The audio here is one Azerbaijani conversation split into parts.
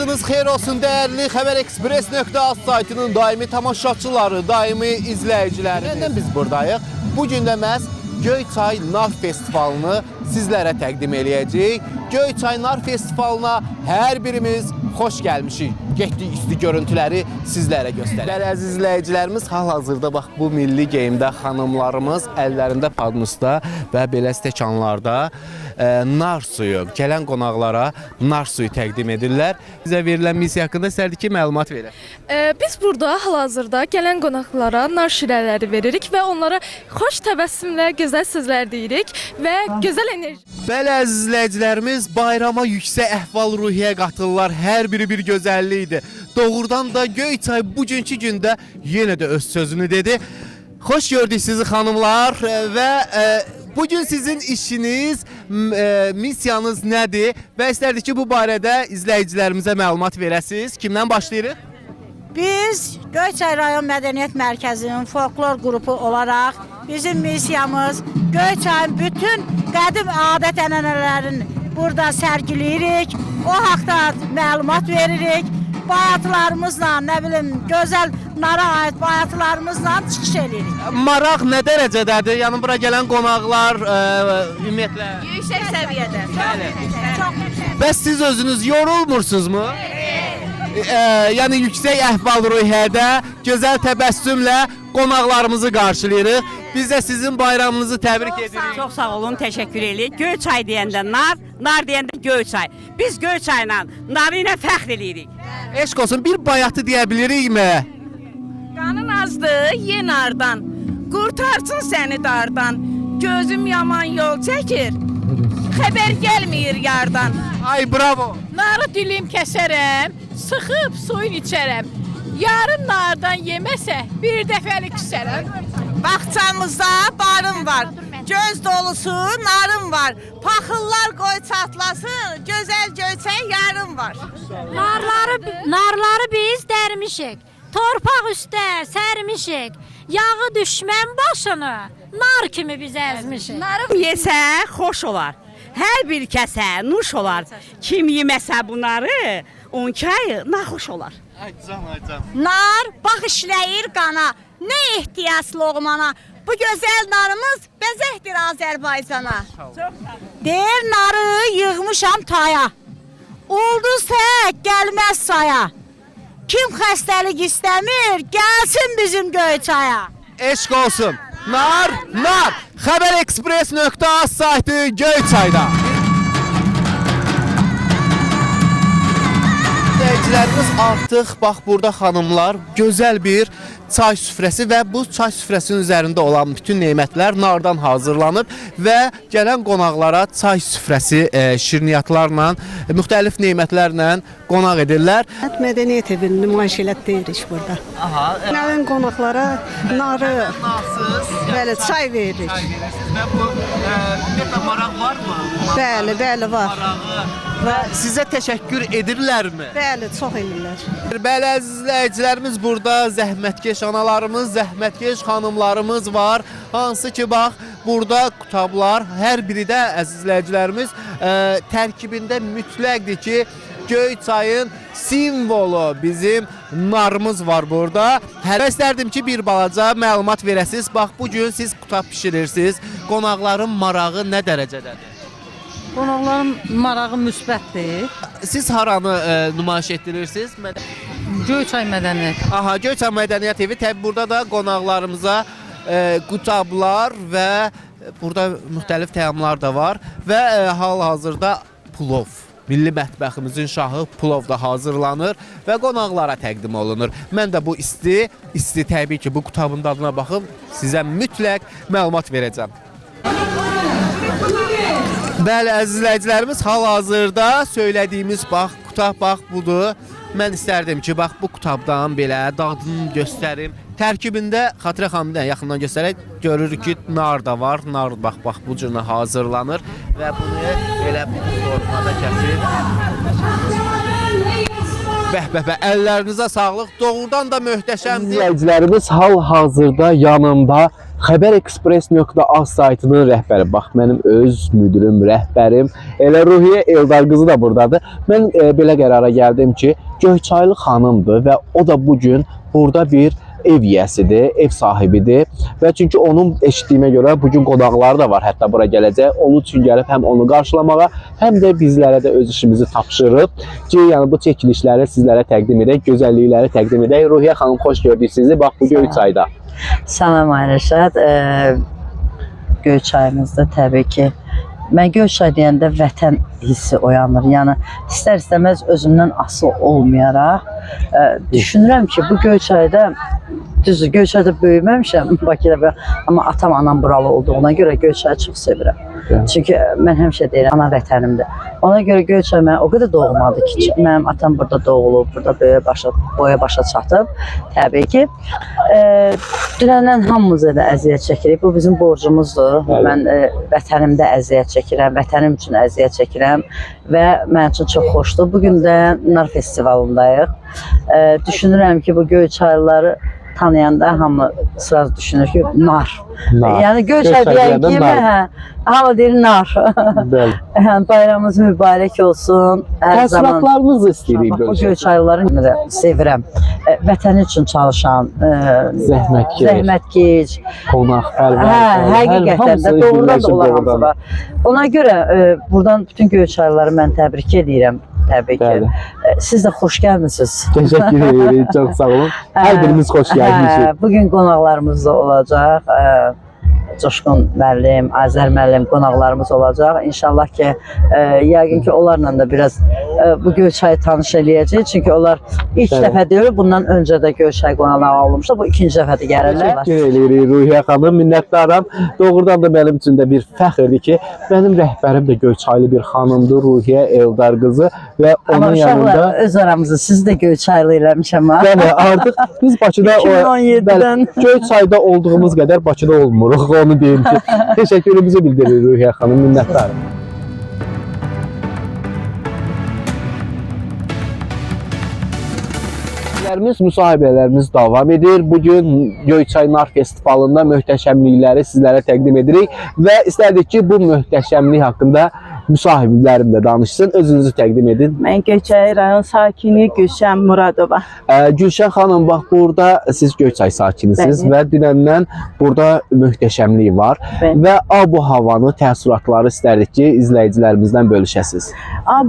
Vaxtınız xeyir olsun dəyərli xəbərexpress.az saytının daimi tamaşaçıları, daimi izləyiciləri. Nədən biz buradayıq? Bugün də məhz Göyçay Nar Festivalını sizlərə təqdim eləyəcəyik. Göyçay Nar Festivalına hər birimiz xoş gəlmişik. Getdik isti görüntüləri sizlərə göstərir. Bəli, əziz izləyicilərimiz, hal-hazırda bax bu milli geyimdə xanımlarımız əllərində padmusda və belə stəkanlarda nar suyu, gələn qonaqlara nar suyu təqdim edirlər. Bizə verilən missiya haqqında istərdik ki, məlumat verək. Biz burada hal-hazırda gələn qonaqlara nar şirələri veririk və onlara xoş təbəssümlə gözəl sözlər deyirik və gözəl enerji. Bəli, əziz izləyicilərimiz, bayrama yüksək əhval-ruhiyyə qatırlar. Hər biri bir gözəllikdir. Doğrudan da Göyçay bugünkü gündə yenə də öz sözünü dedi. Xoş gördük sizi xanımlar və bugün sizin işiniz, missiyanız nədir və istərdik ki, bu barədə izləyicilərimizə məlumat verəsiniz. Kimdən başlayırıq? Biz Göyçay Rayon Mədəniyyət Mərkəzinin folklor qrupu olaraq bizim missiyamız Göyçayın bütün qədim adət-ənənələrini burada sərgiləyirik. O haqda məlumat veririk. Bayatılarımızla, nə bilim, gözəl nara aid bayatılarımızla çıxış edirik. Maraq nə dərəcədədir? Yəni bura gələn qonaqlar ümumiyyətlə Yüksək səviyyədə. Çox yüksək. Bəs siz özünüz yorulmursunuzmu? Yəni yüksək əhval-ruhiyyədə gözəl təbəssümlə qonaqlarımızı qarşılayırıq. Biz də sizin bayramınızı təbrik edirik. Çox sağ olun, təşəkkür edirik. Göyçay deyəndə nar, nar deyəndə Göyçay. Biz Göyçayla, narı ilə fəxr edirik. Eşq olsun, bir bayatı deyə bilirikmi? Qanın azdı, ye nardan, qurtarsın səni dardan. Gözüm yaman yol çəkir, xəbər gəlmir yardan. Ay, bravo! Narı dilim kəsərəm, sıxıb suyun içərəm. Yarın nardan yeməsə, bir dəfəlik küsərəm. Bağçamızda barım var, göz dolusu narım var. Paxıllar qoy çatlasın, gözəl Göyçay yarım var. Narları biz dərmişik, torpaq üstə sərmişik. Yağı düşmən başını, nar kimi biz əzmişik. Narı yesə xoş olar, hər bir kəsə nuş olar. Kim yeməsə bunları, onkayı naxoş olar. Nar bax işləyir qana, nə ehtiyac loğmana. Bu gözəl narımız bəzəkdir Azərbaycana. Deyir narı yığmışam taya, ulduz tək gəlməz saya. Kim xəstəlik istəmir, gəlsin bizim Göyçaya. Eşq olsun. Nar, nar. Xəbərexpress.az saytı Göyçayda. İzləyicilərimiz artıq bax burada xanımlar gözəl bir çay süfrəsi və bu çay süfrəsinin üzərində olan bütün nemətlər nardan hazırlanır və gələn qonaqlara çay süfrəsi şirniyyatlarla, müxtəlif nemətlərlə qonaq edirlər. Mədəniyyət evini nümayiş elətdiririk burada. Aha. Gələn qonaqlara narı, Narsız, bəli, çay veririk. Və bu bir maraq varmı? Bəli, bəli var. Və sizə təşəkkür edirlərmi? Bəli, çox edirlər. Bəli, əziz izləyicilərimiz, burada zəhmətkeş analarımız, zəhmətkeş xanımlarımız var. Hansı ki, bax, burada qutablar, hər biri də əziz izləyicilərimiz tərkibində mütləqdir ki, Göyçayın simvolu bizim narımız var burada. Hər istərdim ki, bir balaca məlumat verəsiniz. Bax, bugün siz qutab pişirirsiniz. Qonaqların marağı nə dərəcədədir? Qonaqların marağı müsbətdir. Siz haranı nümayiş etdirirsiniz? Göyçay mədəniyyət. Aha, Göyçay Mədəniyyət evi. Təbii burada da qonaqlarımıza qutablar və burada müxtəlif təamlar da var və hal-hazırda plov. Milli mətbəximizin şahı plov da hazırlanır və qonaqlara təqdim olunur. Mən də bu isti təbii ki, bu qutabın dadına baxıb sizə mütləq məlumat verəcəm. Bəli, əziz izləyicilərimiz, hal-hazırda söylədiyimiz bax, qutab bax budur. Mən istərdim ki, bax bu qutabdan belə dadını göstərim. Tərkibində Xatirə xanımdan yaxından göstərək, görürük ki, nar da var. Nar bax bu cürlə hazırlanır və bunu belə bu formada kəsir. Bəh, əllərinizə sağlıq. Doğrudan da möhtəşəmdir. İzləyicilərimiz hal-hazırda yanımda xəbərexpress.az saytının rəhbəri, bax mənim öz müdirim, rəhbərim, elə Ruhiyyə Eldar qızı da buradadır. Mən belə qərara gəldim ki, Göyçaylı xanımdır və o da bugün burada bir ev yiyəsidir, ev sahibidir və çünki onun eşitdiyimə görə bugün qonaqları da var, hətta bura gələcək. Onun üçün gəlib həm onu qarşılamağa, həm də bizlərə də öz işimizi tapşırıb ki, yəni bu çəkilişləri sizlərə təqdim edək, gözəllikləri təqdim edək. Ruhiyyə xanım, xoş gördük sizi. Bax bu Göyçayda. Salam Ayşad. Göyçayımızda təbii ki, mən Göyçay deyəndə vətən hissi oyanır. Yəni istər-istəməz özümdən asılı olmayaraq düşünürəm ki, bu Göyçayda düzdür, Göyçayda böyüməmişəm Bakıda, amma atam, anam buralı olduğuna görə Göyçayı çox sevirəm. Çünki mən həmişə deyirəm, ana vətənimdir. Ona görə Göyçay mənə o qədər doğulmadı ki, mənim atam burada doğulub, burada boya başa çatıb, təbii ki. Dünəndən hamımız da əziyyət çəkirik, bu bizim borcumuzdur. Mən vətənimdə əziyyət çəkirəm, vətənim üçün əziyyət çəkirəm və mənim üçün çox xoşdur. Bugün də Nar festivalındayıq. Düşünürəm ki, bu Göyçaylıları tanıyanda hamı sıraz düşünür ki, nar. Yəni Göyçay deyən kimi, hamı deyir nar. Bayramımız mübarək olsun. Təəssüratlarınızı istəyirik Bu Göyçaylıları sevirəm. Vətəni üçün çalışan, zəhmətkeş, qonaqpərvər, həqiqətən də doğrudan da olan hamısı var. Ona görə buradan bütün Göyçaylıları mən təbrik edirəm. Təbii ki. Siz də xoş gəlmisiniz. Təşəkkür edirik, çox sağ olun. Hər birimiz xoş gəlmişik. Bugün qonaqlarımız da olacaq. Coşqun müəllim, Azər müəllim qonaqlarımız olacaq. İnşallah ki, yəqin ki, onlarla da biraz bu Göyçayı tanış eləyəcək. Çünki onlar ilk dəfə deyil, bundan öncə də Göyçay qonaqları olmuşdu. Bu ikinci dəfədir gəlirlər. Təşəkkür edirik Ruhiyyə xanım, minnətdaram. Doğrudan da mənim üçün də bir fəxrdir ki, mənim rəhbərim də Göyçaylı bir xanımdır, Ruhiyyə Eldar qızı və onun yanında... öz aramızda siz də Göyçaylı eləmişəm ha. Bəli, artıq biz Bakıda 2017-dən Göyçayda olduğumuz qədər Bakıda olmuruq. Onu deyim ki, təşəkkürümüzü bildiririk Ruhiyyə xanım, minnətdarım. Müsahibələrimiz davam edir. Bugün Göyçay Nar Festivalında möhtəşəmlikləri sizlərə təqdim edirik və istərdik ki, bu möhtəşəmlik haqqında müsahiblərim də danışsın. Özünüzü təqdim edin. Mən Göyçay rayon sakini Gülşən Muradova. Gülşən xanım, bax burada siz Göyçay sakinisiniz və dünəndən burada möhtəşəmlik var və bu havanı, təəssüratları istərdik ki, izləyicilərimizdən bölüşəsiniz.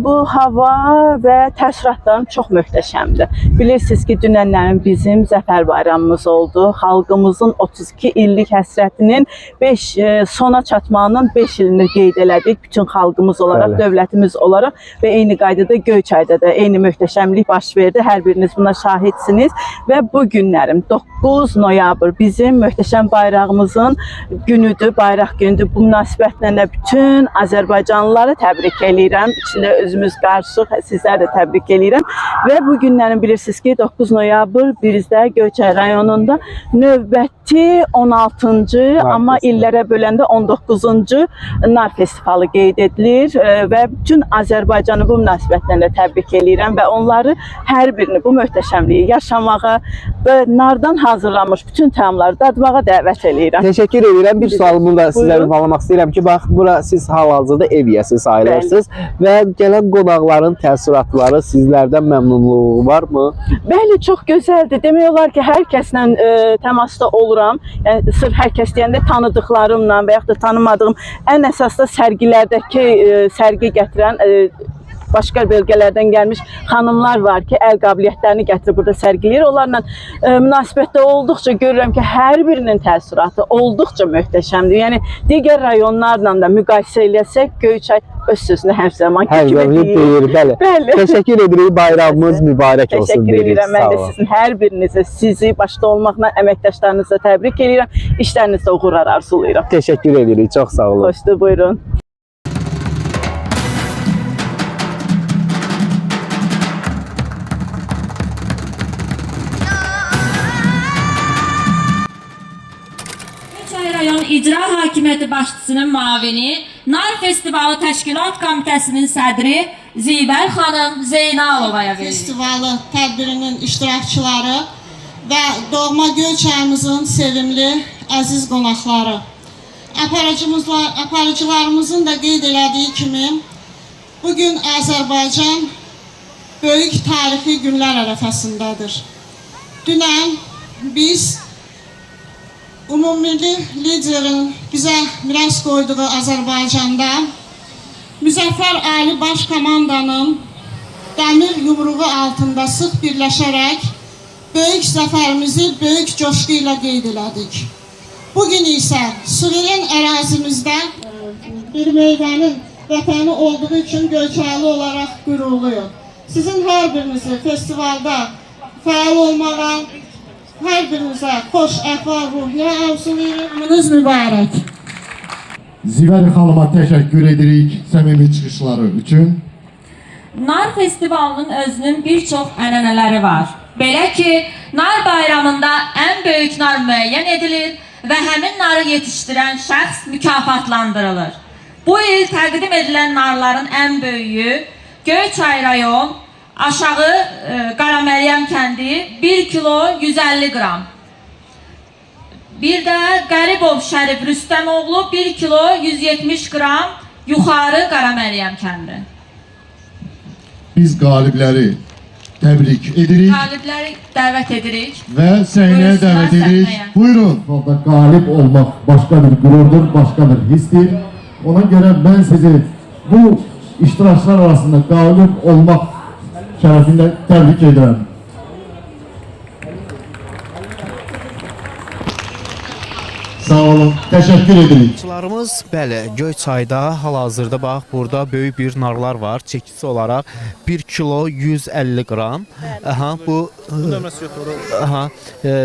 Bu hava və təəssüratlarım çox möhtəşəmdir. Bilirsiniz ki, dünənlərin bizim Zəfər bayramımız oldu. Xalqımızın 32 illik həsrətinin sona çatmağının 5 ilini qeyd elədik. Bütün xalqımız olaraq, dövlətimiz olaraq və eyni qaydada Göyçayda da eyni möhtəşəmlik baş verdi. Hər biriniz buna şahidsiniz və bu günlərim 9 noyabr bizim möhtəşəm bayrağımızın günüdür, bayraq günüdür. Bu münasibətlə də bütün Azərbaycanlıları təbrik eləyirəm. İçində özümüz qarışıq, sizlər də təbrik eləyirəm və bu günlərin bilirsiniz ki, 9 noyabr bizdə Göyçay rayonunda növbəti 16-cı, amma illərə böləndə 19-cu Nar festivalı qeyd edilir və bütün Azərbaycanı bu münasibətlə də təbrik eləyirəm və onları hər birini bu möhtəşəmliyi yaşamağa və nardan hazırlanmış bütün təamları dadmağa dəvət eləyirəm. Təşəkkür edirəm. Bir sualımı da sizə ünvanlamaq istəyirəm ki, bax, bura siz hal-hazırda ev yiyəsi sayılırsınız və gələn qonaqların təəssüratları sizlərdən məmnunluğu varmı? Bəli, çox gözəldir. Demək olar ki, hər kəslə təmasda oluram. Yəni, sırf hər kəs deyəndə tanıdıqlarımla və yaxud da tanımadığım, ən əsas da sərgilərdəki sərgi gətirən başqa bölgələrdən gəlmiş xanımlar var ki, əl qabiliyyətlərini gətirib burada sərgiləyir. Onlarla münasibətdə olduqca görürəm ki, hər birinin təəssüratı olduqca möhtəşəmdir. Yəni, digər rayonlarla da müqayisə eləsək, Göyçay öz sözünü hər zaman kimi deyir. Bəli. Təşəkkür edirik. Bayramımız mübarək olsun. Təşəkkür edirəm. Mən də sizin hər birinizə, sizi başda olmaqla əməkdaşlarınızla təbrik edirəm. İşlərinizdə uğurlar arzulayıram. Təşəkkür edirik. Çox sağ olun. Xoşdur, buyurun. Rayon İcra Hakimiyyəti Başçısının müavini, Nar Festivalı Təşkilat Komitəsinin sədri Zibər xanım Zeynalovaya verilir. Festivalı tədbirinin iştirakçıları və doğma Göyçayımızın sevimli əziz qonaqları. Aparıcılarımızın da qeyd elədiyi kimi, bugün Azərbaycan böyük tarixi günlər ərəfəsindədir. Dünən biz Ümumilli liderin bizə miras qoyduğu Azərbaycanda Müzəffər Ali Baş Komandanın dəmir yumruğu altında sıx birləşərək böyük zəfərimizi böyük coşqu ilə qeyd elədik. Bugün isə suveren ərazimizdə bir meydanın vətəni olduğu üçün Göyçaylı olaraq qürurluyum. Sizin hər birinizi festivalda fəal olmağa, hər birinizə xoş əhval ruhiyyə arzulayırıq. Gününüz mübarək. Zivəli xanıma təşəkkür edirik səmimi çıxışları üçün. Nar festivalının özünün bir çox ənənələri var. Belə ki, nar bayramında ən böyük nar müəyyən edilir və həmin narı yetişdirən şəxs mükafatlandırılır. Bu il təqdim edilən narların ən böyüyü Göyçay rayon Aşağı Qaraməryəm kəndi 1 kilo 150 qram. Bir də Qəribov Şərif Rüstəmoğlu 1 kilo 170 qram Yuxarı Qaraməryəm kəndi. Biz qalibləri təbrik edirik. Qalibləri dəvət edirik. Və səhnəyə dəvət edirik. Buyurun. Qalib olmaq başqa bir qürurdur, başqa bir hissdir. Ona görə mən sizi bu iştirakçılar arasında qalib olmaq şərəfində təbrik edirəm. Sağ olun, təşəkkür edirik. Çıxışlarımız bəli, Göyçayda hal-hazırda bax burada böyük bir narlar var. Çəkisi olaraq 1 kilo 150 qram. Aha, bu aha,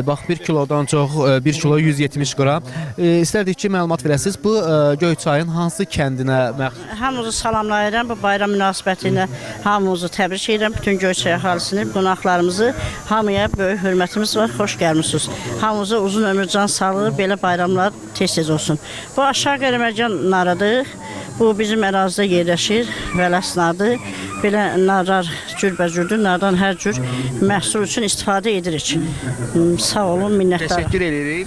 bax 1 kilodan çox 1 kilo 170 qram. İstərdik ki, məlumat verəsiniz. Bu Göyçayın hansı kəndinə məxsus? Hamınızı salamlayıram. Bu bayram münasibəti ilə hamınızı təbrik edirəm. Bütün Göyçay əhalisini, qonaqlarımızı hamıya böyük hörmətimiz var. Xoş gəlmisiniz. Hamınıza uzun ömür, can sağlığı, belə bayramlar tez-tez olsun. Bu Aşağı Qaraməryəm narıdır. Bu bizim ərazidə yerləşir, vələs nardır. Belə narlar cürbəcürdür, nardan hər cür məhsul üçün istifadə edirik. Sağ olun, minnətdarım. Təşəkkür edirik.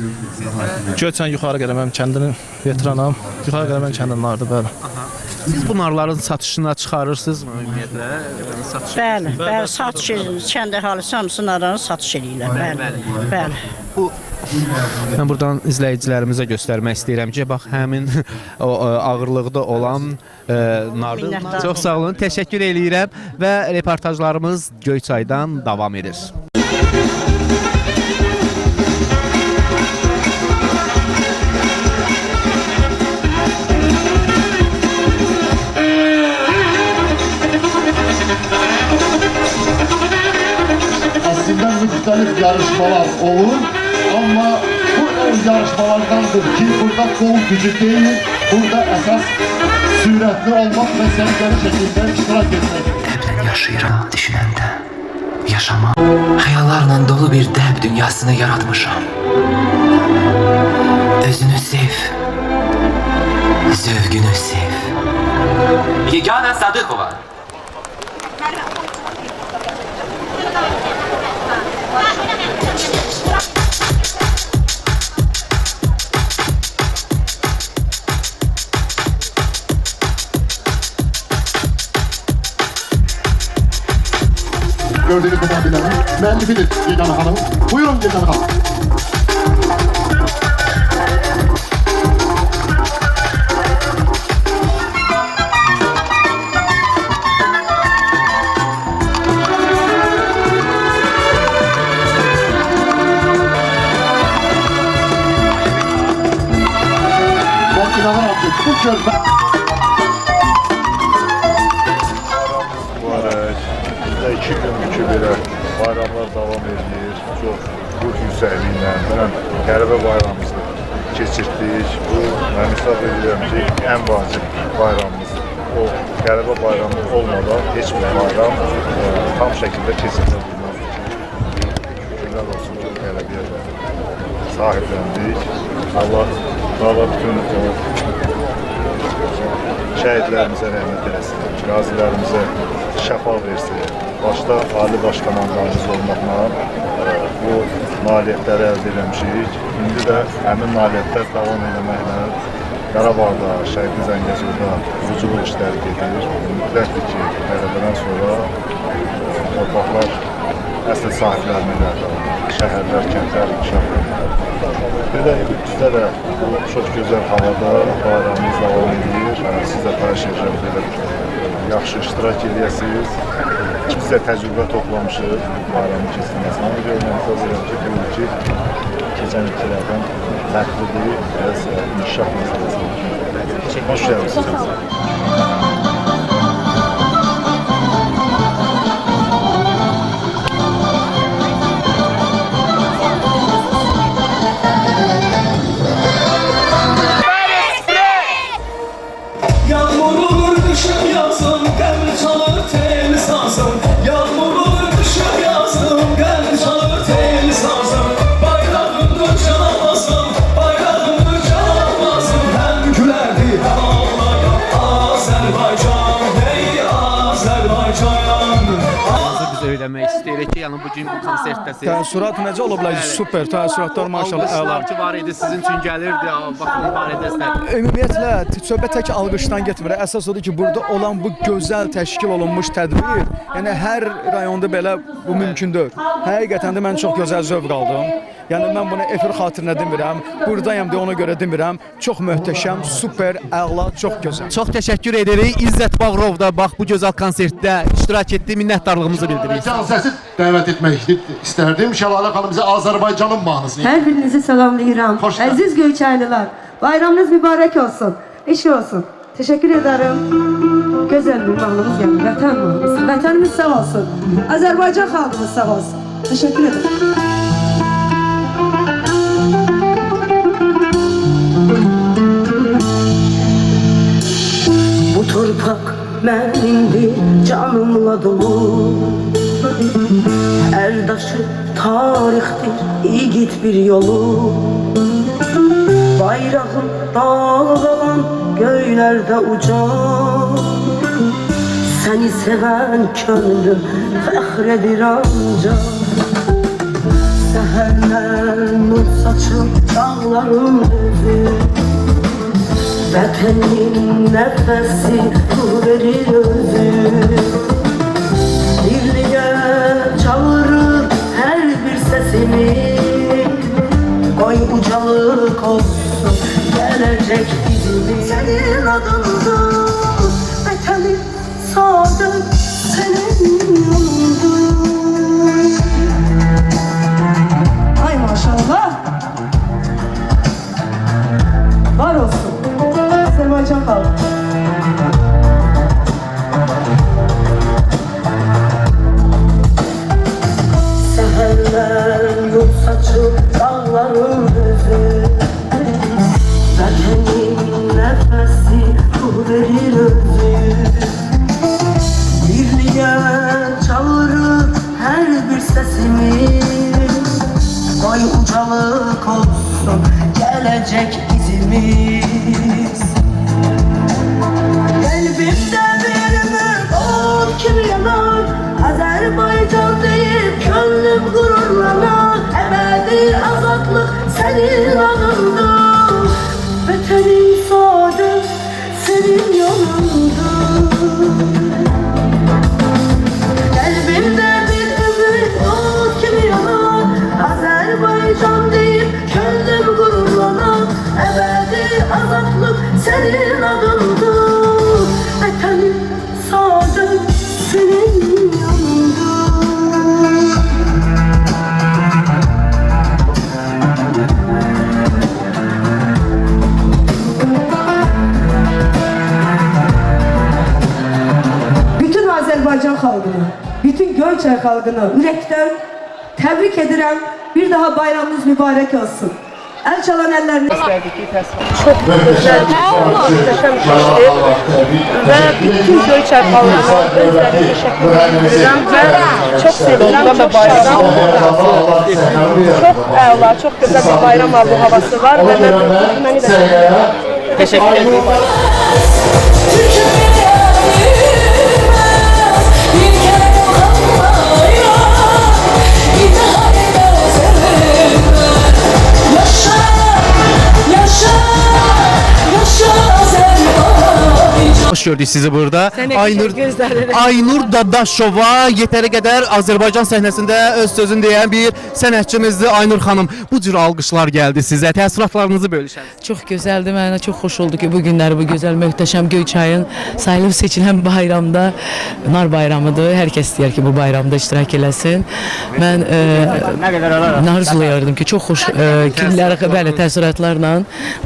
Göyçay Yuxarı Qaraməryəm kəndinin veteranam. Yuxarı Qaraməryəm kəndinin narıdır, bəli. Siz bu narların satışına çıxarırsınızmı ümumiyyətlə? Bəli, bəli, satış edirik. Kənd əhalisi hamısı narlarını satış edirlər. Bəli. Bu mən buradan izləyicilərimizə göstərmək istəyirəm ki, bax həmin o ağırlıqda olan nardır. Çox sağ olun, təşəkkür eləyirəm və reportajlarımız Göyçaydan davam edir. Aslında müxtəlif yarışmalar olur, amma bu yarışmalardandır ki, burada qol gücü deyil, burada əsas sürətli olmaq və səliqəli şəkildə iştirak etmək. Dəblə yaşayıram düşünəndə, yaşama. Xəyallarla dolu bir dəb dünyasını yaratmışam. Özünü sev, zövgünü sev. Yeganə Sadıqova. Gördüğünüz bu maddelerin müellifidir Yeganə Hanım. Buyurun Yeganə Hanım. Ben inanıram ki bu körpə... Bizdə 2 gündür ki, belə bayramlar davam edir. Çox ruh yüksəkliyi ilə qəribə bayramımızı keçirdik. Bu, mən hesab edirəm ki, ən vacib bayramımızdır. O qəribə bayramı olmadan heç bir bayram tam şəkildə keçirilə bilməzdir ki, şükürlər olsun ki, qələbiyə sahibləndik. Allah bütün şəhidlərimizə rəhmət eləsin, qazilərimizə şəfa versin. Başda Ali Baş Komandanımız olmaqla bu nailiyyətləri əldə etmişik. İndi də həmin nailiyyətlər davam etməklə Qarabağda, Şəhidli Zəngəzurda quruculuq işləri gedir. Mütləqdir ki, qələbədən sonra torpaqlar əsl sahiblərinə qayıdar, şəhərlər, kəndlər inkişaf edir. Bir də bizdə də bu çox gözəl havada bayramımız davam edir. Siz də xahiş edirəm belə yaxşı iştirak edəsiniz. Biz də təcrübə toplamışıq bayramın keçirməsində. Ona görə mən hesab edirəm ki, bu ilki keçən ilkilərdən fərqlidir, biraz inkişaf məsələsidir. Hoş gəldiniz. Söyləmək istəyirik ki, yəni bugün bu konsertdəsiz. Təəssürat necə ola bilər? Super, təəssüratlar maşallah əla. Alqışlar ki var idi, sizin üçün gəlirdi, baxın barədə istədim. Ümumiyyətlə, söhbət tək alqışdan getmir. Əsas odur ki, burada olan bu gözəl təşkil olunmuş tədbir, yəni hər rayonda belə bu mümkündür. Həqiqətən də mən çox gözəl zövq aldım. Yəni mən bunu efir xatirinə demirəm, buradayam deyə ona görə demirəm. Çox möhtəşəm, super, əla, çox gözəl. Çox təşəkkür edirik. İzzət Bağırov da bax bu gözəl konsertdə iştirak etdi, minnətdarlığımızı bildiririk. Can səsi dəvət etmək istərdim. Şəlalə xanım bizə Azərbaycanın mahnısını. Hər birinizi salamlayıram. Əziz Göyçaylılar, bayramınız mübarək olsun. Eşi olsun. Teşekkür ederim. Güzel bir mahnımız yani, vətən mahnısı. Vətənimiz sağ olsun. Azərbaycan xalqımız sağ olsun. Teşekkür ederim. Bu torpaq mənimdir, canımla dolu. Hər daşı tarixdir, yiğit bir yolu. Bayrağım dalgalan göylerde uçar. Seni seven könlüm fəxr ancaq. Səhərlər nur saçır dağların özü. Vətənin nəfəsi nur verir özü. Birliyə çağırır hər bir səsini. Qoy ucalık olsun gelecek bizimiz. Senin adında vətənim saadət senin yolunda. Ay maşallah. Var olsun Azərbaycan xalqı. Səhərlər yol saçıb dağların özü. Vətənin nəfəsi ruh verir özü. Birliyə çağırır hər bir səsimiz. Qoy ucalık olsun gelecek izimiz. Qəlbimdə bir ümid kimi yanar. Azərbaycan deyib könlüm qürurlanar. Əbədi azadlıq sənin adında. Vətənin saadət senin yanında. Qəlbimdə bir ümid kimi yanar. Azərbaycan deyib könlüm qürurlanar. Əbədi azadlıq sənin adında. Vətənin saadət senin yanında. Bütün Azərbaycan xalqını, bütün Göyçay xalqını ürəkdən təbrik edirəm. Bir daha bayramınız mübarək olsun. El çalan ellerini çok güzel, muhteşem iştir ve bütün Göyçay xalqına özlerine teşekkür ederim ve çok sevindim, çok şadım. Çok əla, çok güzel bir bayram havası var ve beni de teşekkür ederim. gördük sizi burada. Sən nə gözəl gözlərin. Aynur Dadaşova yeteri qədər Azərbaycan səhnəsində öz sözünü deyən bir sənətçimizdir Aynur xanım. Bu cür alqışlar gəldi sizə. Təəssüratlarınızı bölüşərsiniz. Çox gözəldir. Mənə çox xoş oldu ki, bu günləri bu gözəl möhtəşəm Göyçayın sayılıb seçilən bayramda Nar bayramıdır. Hər kəs istəyir ki, bu bayramda iştirak eləsin. Mən arzulayırdım ki, çox xoş günlər, bəli, təəssüratlarla.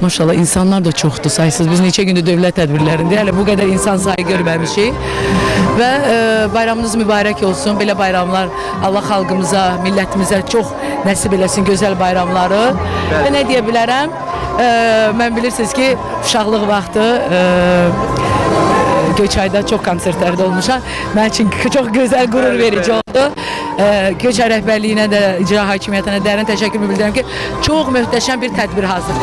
Maşallah insanlar da çoxdur, saysız. Biz neçə gündür dövlət tədbirlərində hələ bu qədər insan sayı görməmişik. Və bayramınız mübarək olsun. Belə bayramlar Allah xalqımıza, millətimizə çox nəsib eləsin gözəl bayramları. Və nə deyə bilərəm? Mən bilirsiniz ki, uşaqlıq vaxtı Göyçayda çox konsertlərdə olmuşam. Mən üçün çox gözəl, qürur verici oldu. Göyçay rəhbərliyinə də, icra hakimiyyətinə dərin təşəkkür bildirirəm ki, çox möhtəşəm bir tədbir hazır.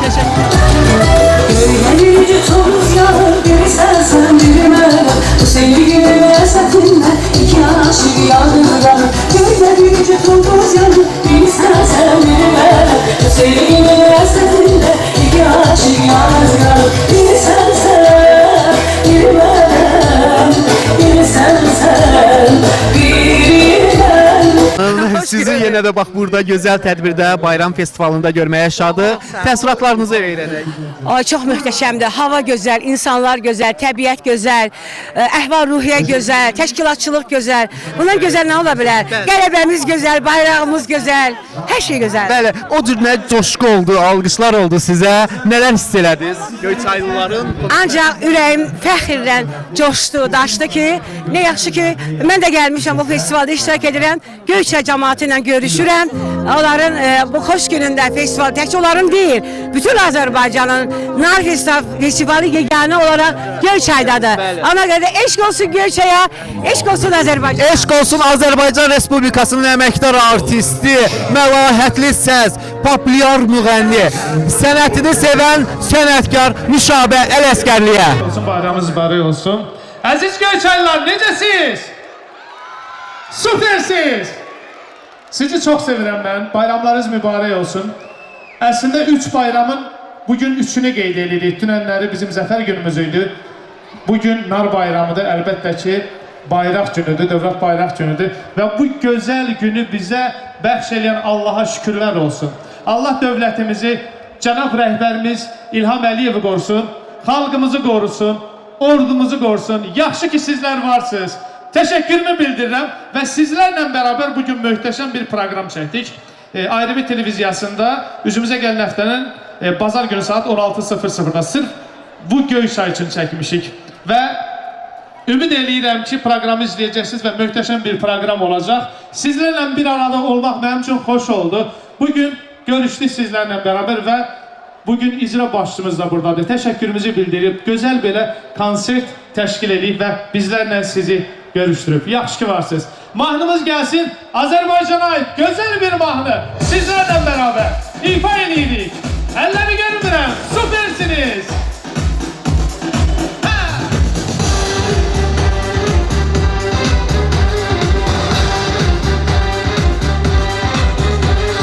Sizi yenə də bax burada gözəl tədbirdə, bayram festivalında görməyə şadıq. Təəssüratlarınızı öyrənək. Ay çox möhtəşəmdir. Hava gözəl, insanlar gözəl, təbiət gözəl, əhval-ruhiyyə gözəl, təşkilatçılıq gözəl. Bundan gözəl nə ola bilər? Qələbəmiz gözəl, bayrağımız gözəl, hər şey gözəl. Bəli, o cür nə coşqu oldu, alqışlar oldu sizə. Nələr hiss elədiniz Göyçaylıların? Ancaq ürəyim fəxrlə coşdu, daşdı ki, nə yaxşı ki, mən də gəlmişəm bu festivalda iştirak edirəm. Göyçay cəmaatı ilə görüşürəm. Onların bu xoş günündə festival təkcə onların deyil, bütün Azərbaycanın Nar Festivalı yeganə olaraq Göyçaydadır. Ona görə də eşq olsun Göyçaya, eşq olsun Azərbaycan. Eşq olsun Azərbaycan Respublikasının əməkdar artisti, məlahətli səs, populyar müğənni, sənətini sevən sənətkar Nüşabə Ələsgərliyə. Bayramınız mübarək olsun. Əziz Göyçaylılar, necəsiz? Süpersiz. Sizi çox sevirəm mən. Bayramlarınız mübarək olsun. Əslində 3 bayramın bugün 3-ünü qeyd edirik. Dünənləri bizim zəfər günümüz idi. Bugün Nar bayramıdır. Əlbəttə ki, bayraq günüdür, dövlət bayraq günüdür. Və bu gözəl günü bizə bəxş edən Allaha şükürlər olsun. Allah dövlətimizi, cənab rəhbərimiz İlham Əliyevi qorusun, xalqımızı qorusun, ordumuzu qorusun. Yaxşı ki, sizlər varsınız. Təşəkkürümü bildirirəm və sizlərlə bərabər bugün möhtəşəm bir proqram çəkdik. ATV televiziyasında üzümüzə gələn həftənin bazar günü saat 16:00-da sırf bu Göyçay üçün çəkmişik. Və ümid eləyirəm ki, proqramı izləyəcəksiniz və möhtəşəm bir proqram olacaq. Sizlərlə bir arada olmaq mənim üçün xoş oldu. Bugün görüşdük sizlərlə bərabər və bugün icra başçımız da buradadır. Təşəkkürümüzü bildirib, gözəl belə konsert təşkil edib və bizlərlə sizi görüşdürüb. Yaxşı ki varsınız. Mahnımız gəlsin. Azərbaycana ait gözəl bir mahnı. Sizlərlə bərabər ifa edirik. Əlləri görmürəm. Süpersiniz.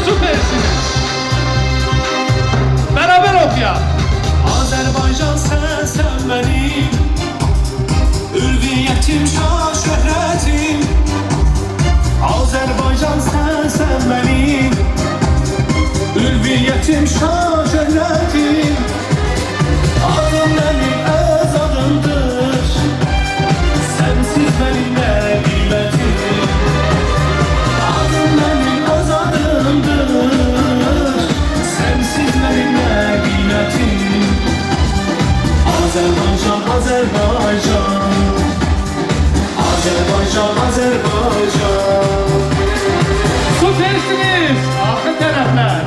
Süpersiniz. Beraber okuyalım. Azərbaycan sən mənim ülviyyətim, şöhrətim. Azərbaycan sən mənim ülviyyətim, şöhrətim. Adım mənim öz adımdır, sənsiz mənim nə qiymətim. Adım mənim öz adımdır, sənsiz mənim nə qiymətim. Azərbaycan, Azərbaycan, Azərbaycan, Azərbaycan. Süpersiniz. Arka tərəflər.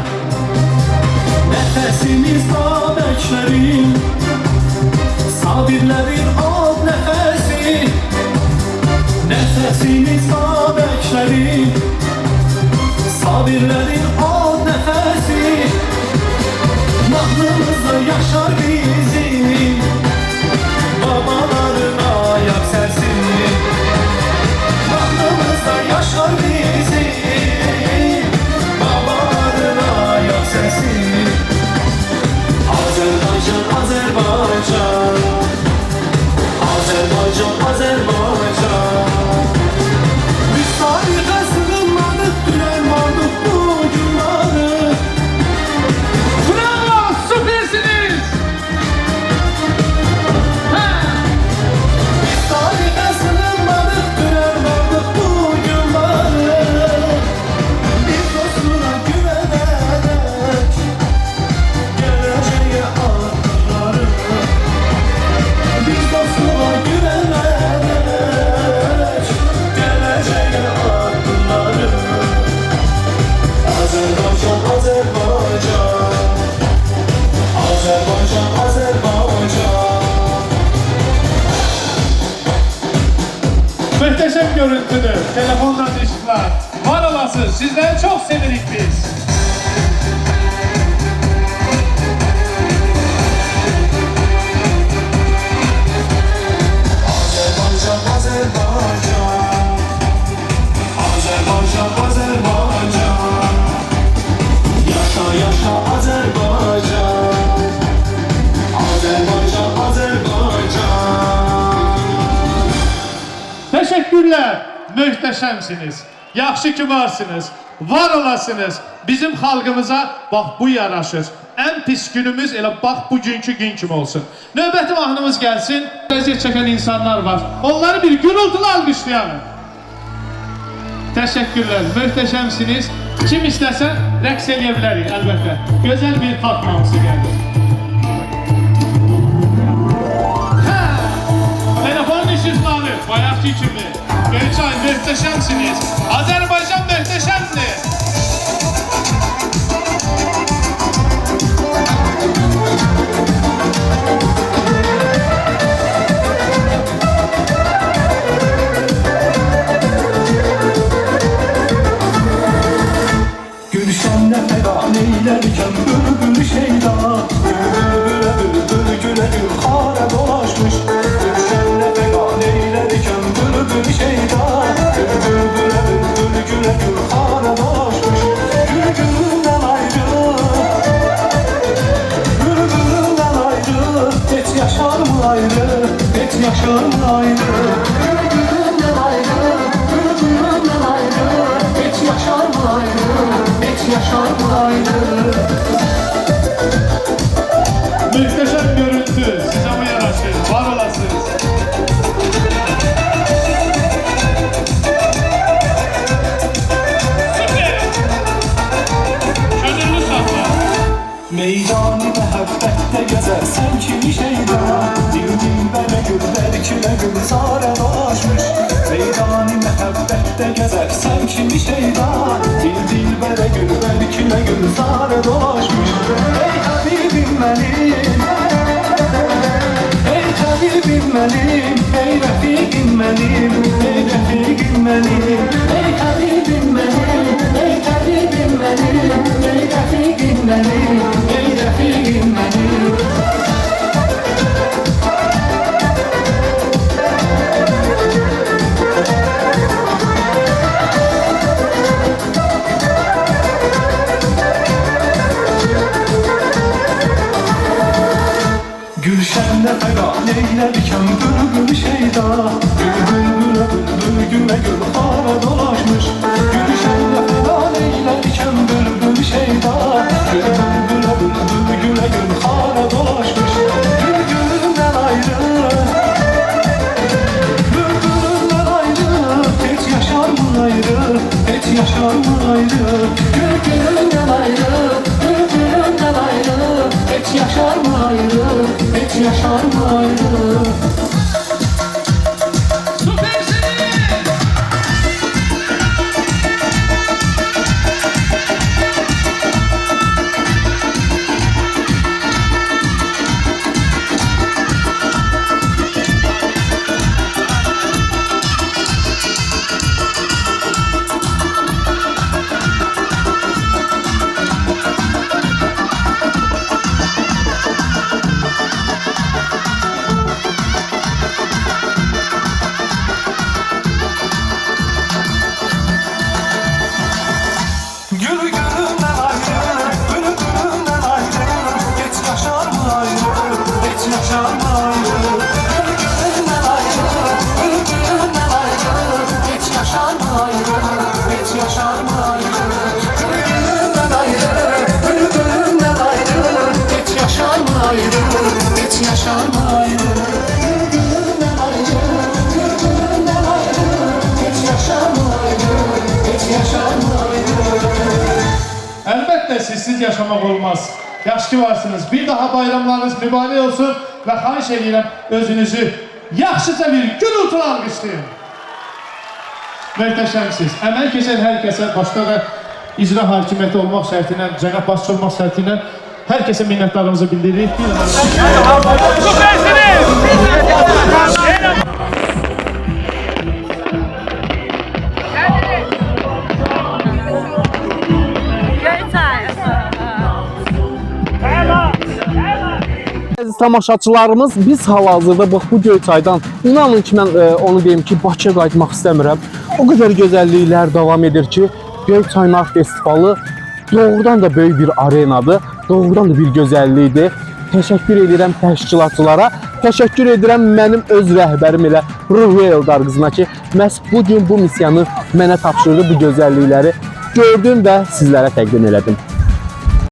Nəfəsimiz babəklərin, sabirlərin ad nəfəsi. Nəfəsimiz babəklərin, sabirlərin ad nəfəsi. Mahnımızda yaşar bizim babaların ayak səsi. Mahnımızda yaşar bizim babaların ayak səsi. Azərbaycan, Azərbaycan, Azərbaycan. Möhtəşəm görüntüdür. Telefonla işler. Var olasın. Sizleri çok sevirik biz. Azerbaycan, Azerbaycan. Azerbaycan, Azerbaycan. Yaşa, yaşa Azerbaycan. Azerbaycan, Azerbaycan. Teşekkürler. Möhtəşəmsiniz. Yaxşı ki varsınız. Var olasınız. Bizim xalqımıza bax bu yaraşır. En pis günümüz elə bax bugünkü gün kimi olsun. Növbəti mahnımız gəlsin. Vəziyyət çəkən insanlar var. Onları bir gürültülü alqışlayalım. Teşekkürler. Möhtəşəmsiniz. Kim istəsə rəqs eləyə bilərik əlbəttə. Gözəl bir xalq mahnısı gəldi. Telefonun işıqları bayaqki kimi. Göyçay möhtəşəmsiniz. Azərbaycan möhtəşəmdir. Gülşenle fegan eylerken bülbül şeyda. Bülbüle bülbül güle gül hare dolaşmış. Gülşenle fegan eylerken bülbül şeyda. Bülbüle bülbül güle gül hare dolaşmış. Gül gülünden ayrı, bülbülünden ayrı. Et yaşar mı ayrı, et yaşar mı ayrı. Gül gülünden ayrı, bülbülünden ayrı. Et yaşar mı ayrı, et yaşar mı ayrı. Möhtəşəm görüntü. Sizə bu yaraşır. Var olasınız. Süper. Gönüllü sahne. Meydanı məhəbbətdə gəzərsən kimi şeyda. Dilbələ gül, bərkilə gül, zarə dolaşmış. Meydanı məhəbbətdə gəzərsən kimi şeyda. Dilbələ gül, bərkilə gül, zarə dolaşmış. Ey həbibim mənim, ey həbibim mənim, ey rəfiqim mənim, ey rəfiqim mənim, ey həbibim mənim, ey həbibim mənim, ey rəfiqim mənim, ey rəfiqim mənim. Gülşenle fegan eylerken bülbül şeyda. Bülbüle bülbül güle gül hara dolaşmış. Gülşenle fegan eylerken bülbül şeyda. Bülbüle bülbül güle gül hara dolaşmış. Gül gülünden ayrı, bülbülünden ayrı. Et yaşar mı ayrı, et yaşar mı ayrı. Gül gülünden ayrı, bülbülünden ayrı. Et yaşar mı ayrı, et yaşar mı ayrı. Əlbəttə sizsiz yaşamaq olmaz. Yaxşı ki varsınız. Bir daha bayramlarınız mübarək olsun və xahiş edirəm özünüzü yaxşıca bir gürültülü alqışlayın. Möhtəşəmsiz. Əməl keçən hər kəsə, başda da icra hakimiyyəti olmaq şərtinə, cənab başçı olmaq şərtinə hər kəsə minnətlarımızı bildiririk. Əziz tamaşaçılarımız, biz hal-hazırda bax bu Göyçaydan, inanın ki, mən onu deyim ki, Bakıya qayıtmaq istəmirəm. O qədər gözəlliklər davam edir ki, Göyçay Nar Festivalı doğrudan da böyük bir arenadır, doğrudan da bir gözəllikdir. Təşəkkür edirəm təşkilatçılara, təşəkkür edirəm mənim öz rəhbərim elə Ruhi Eldar qızına ki, məhz bugün bu missiyanı mənə tapşırdı, bu gözəllikləri gördüm və sizlərə təqdim elədim.